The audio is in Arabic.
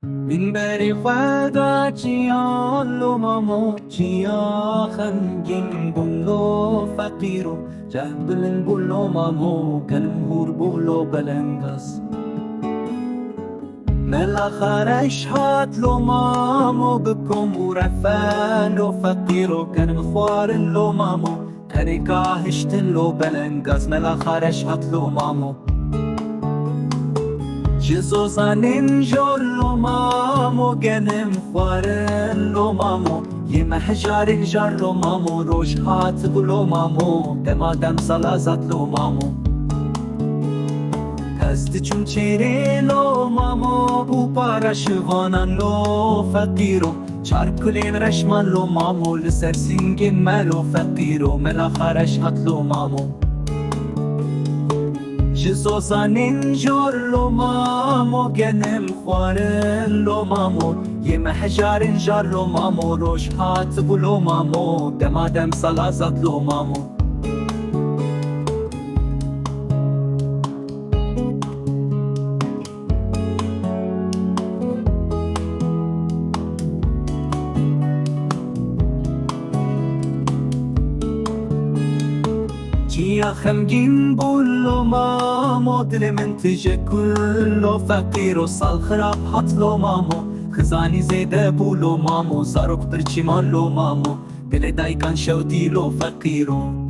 من بری خدا چیان لو مامو چیا خنگین بولو فقیرو جهبلن بولو مامو كالمهور بولو بلنقص ملا خارش هات لو مامو بكم ورفان لو فقيرو كان مخوار لو مامو كاريكا هشتن لو بلنقص ملا خارش هات لو مامو جزوزانين جور لو مامو جنم خوارن لو مامو يما حجار هجار لو مامو روش هات بلو مامو دم صلازات لو مامو هست چون چیری لو مامو بو پارا شوانان لو فقیرو چار کلین رشمان لو مامو لسر سنگین ملو فقیرو ملا خارش هات لو مامو جزوزانين جور لو مامو جنم خوارن لو مامو يما حجار جار لو مامو روش هات بلو مامو دم صلازات لو مامو يا خمجين بولو مامو دل من تجي كله فقير وصال خراب حطلو مامو خزاني زيده بولو مامو صاروخ برچي مالو مامو دل داي كان شودي لو فقيرو